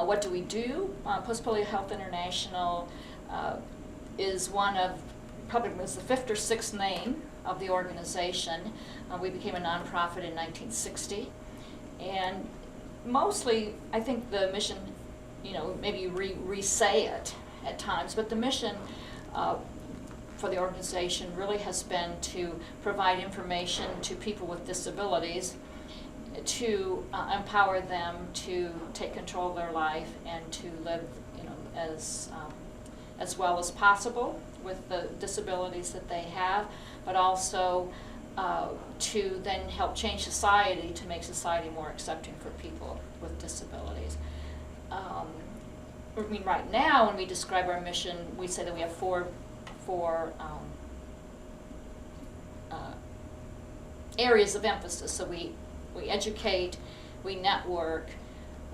What do we do? Post-Polio Health International is one of, probably was the 5th or 6th name of the organization. We became a nonprofit in 1960. And mostly, I think the mission, maybe you re-say it at times, but the mission for the organization really has been to provide information to people with disabilities, to empower them to take control of their life and to live, as well as possible with the disabilities that they have, but also to then help change society, to make society more accepting for people with disabilities. Right now, when we describe our mission, we say that we have four areas of emphasis. So we educate, we network,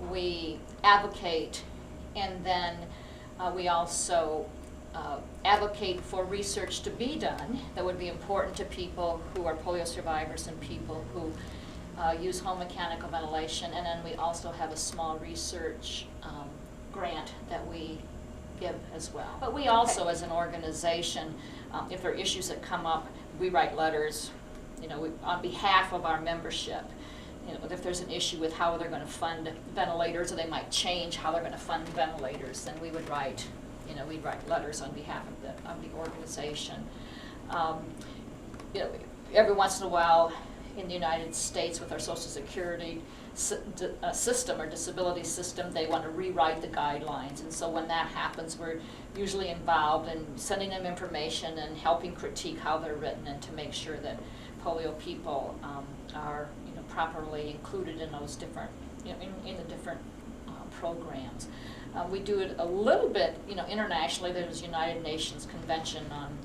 we advocate, and then we also advocate for research to be done that would be important to people who are polio survivors and people who use home mechanical ventilation. And then we also have a small research grant that we give as well. But we also, as an organization, if there are issues that come up, we write letters, on behalf of our membership. If there's an issue with how they're going to fund ventilators, or they might change how they're going to fund ventilators, then we would write, we'd write letters on behalf of the organization. Every once in a while, in the United States, with our Social Security system or disability system, they want to rewrite the guidelines, and so when that happens, we're usually involved in sending them information and helping critique how they're written, and to make sure that polio people are properly included in those different, in the different programs. We do it a little bit, internationally. There's United Nations Convention on,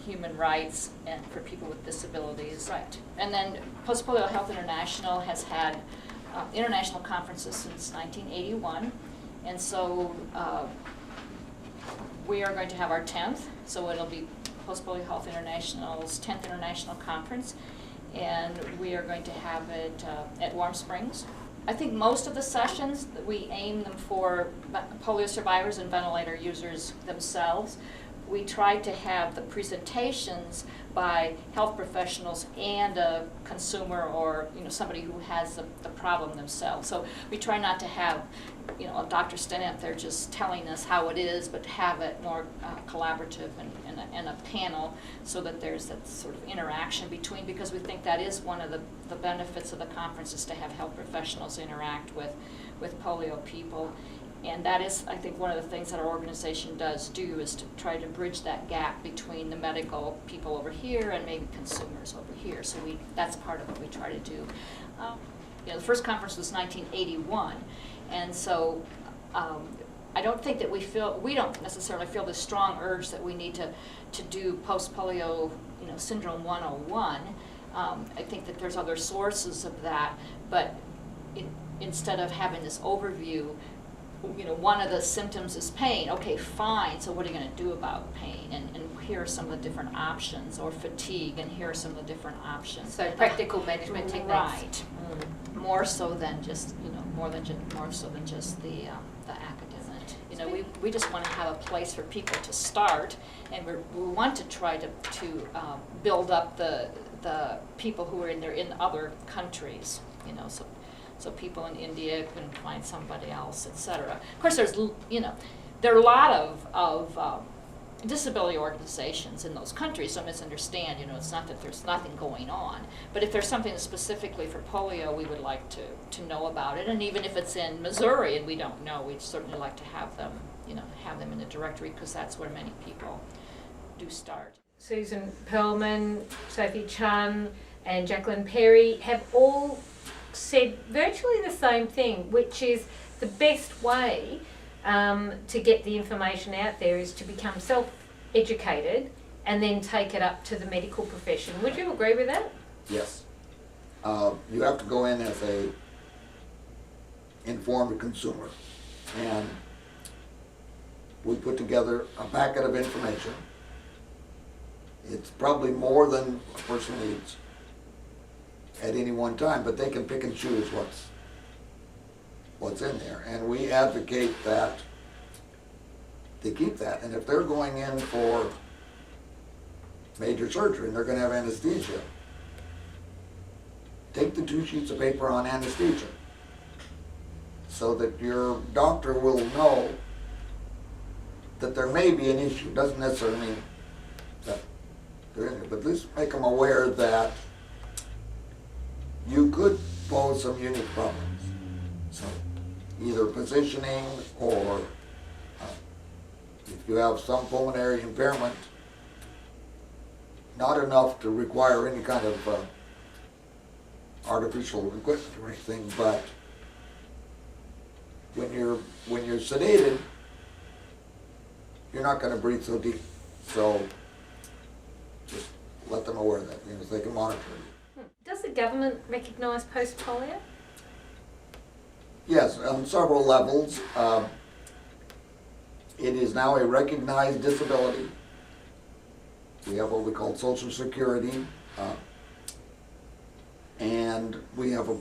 human rights and for people with disabilities. Right. And then Post-Polio Health International has had international conferences since 1981, and so we are going to have our 10th, so it'll be Post-Polio Health International's 10th International Conference, and we are going to have it at Warm Springs. I think most of the sessions, we aim them for polio survivors and ventilator users themselves. We try to have the presentations by health professionals and a consumer, or somebody who has the problem themselves. So we try not to have a doctor standing up there just telling us how it is, but have it more collaborative and a panel, so that there's that sort of interaction between, because we think that is one of the benefits of the conference, is to have health professionals interact with polio people. And that is, I think, one of the things that our organization does do, is to try to bridge that gap between the medical people over here and maybe consumers over here. So that's part of what we try to do. The first conference was 1981, and so I don't think that we don't necessarily feel this strong urge that we need to do post-polio, syndrome 101. I think that there's other sources of that, but instead of having this overview, one of the symptoms is pain. Okay, fine, so what are you going to do about pain? And here are some of the different options, or fatigue, and here are some of the different options. So practical management techniques. Right. More so than just, more so than just the academic. We just want to have a place for people to start, and we want to try to build up the people who are in other countries, so people in India can find somebody else, etc. Of course, there are a lot of disability organizations in those countries, so misunderstand, it's not that there's nothing going on, but if there's something specifically for polio, we would like to know about it. And even if it's in Missouri and we don't know, we'd certainly like to have them, have them in the directory, because that's where many people do start. Susan Perlman, Sophie Chun, and Jacqueline Perry have all said virtually the same thing, which is the best way to get the information out there is to become self-educated and then take it up to the medical profession. Would you agree with that? Yes. You have to go in as a informed consumer, and we put together a packet of information. It's probably more than a person needs at any one time, but they can pick and choose what's in there. And we advocate that they keep that. And if they're going in for major surgery and they're gonna have anesthesia, take the 2 sheets of paper on anesthesia so that your doctor will know that there may be an issue. Doesn't necessarily mean that there isn't, but at least make them aware that you could pose some unique problems. So either positioning or if you have some pulmonary impairment, not enough to require any kind of artificial equipment or anything, but when you're sedated, you're not going to breathe so deep. So just let them aware of that, so they can monitor you. Does the government recognise post-polio? Yes, on several levels. It is now a recognized disability. We have what we call Social Security, and we have a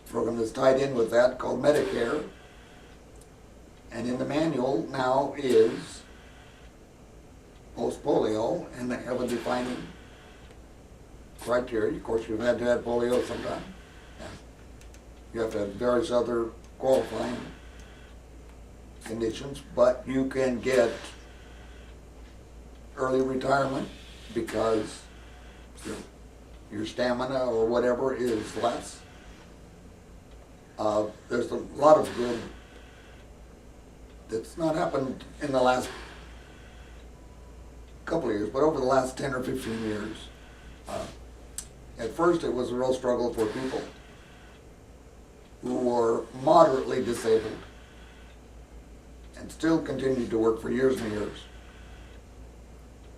program that's tied in with that called Medicare. And in the manual now is post-polio, and they have a defining criteria. Of course, you've had to have polio sometime. You have to have various other qualifying conditions, but you can get early retirement because your stamina or whatever is less. There's a lot of good that's not happened in the last couple of years, but over the last 10 or 15 years. At first it was a real struggle for people who were moderately disabled and still continued to work for years and years,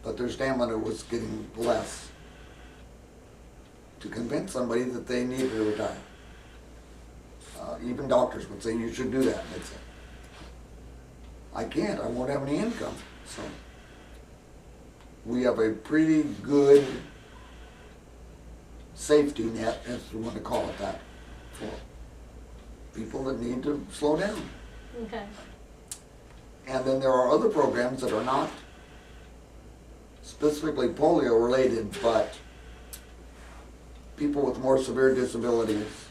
but their stamina was getting less, to convince somebody that they needed to retire. Even doctors would say, you should do that. And they'd say, I can't, I won't have any income. So we have a pretty good safety net, if you want to call it that, for people that need to slow down. Okay. And then there are other programs that are not specifically polio related, but people with more severe disabilities.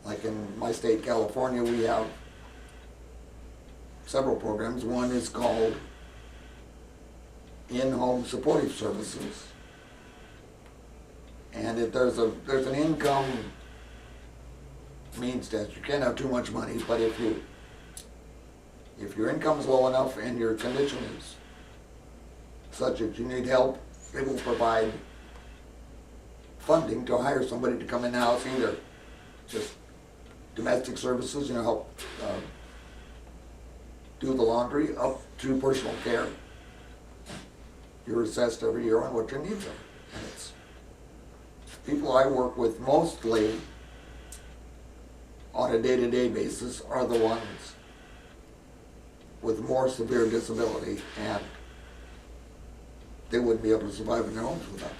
Like in my state, California, we have several programs. One is called In-Home Supportive Services. And there's an income means test. You can't have too much money, but if your income is low enough and your condition is such that you need help, they will provide funding to hire somebody to come in the house, either just domestic services, help do the laundry, up to personal care. You're assessed every year on what your needs are. And it's people I work with mostly on a day-to-day basis are the ones with more severe disability, and they wouldn't be able to survive in their homes without it.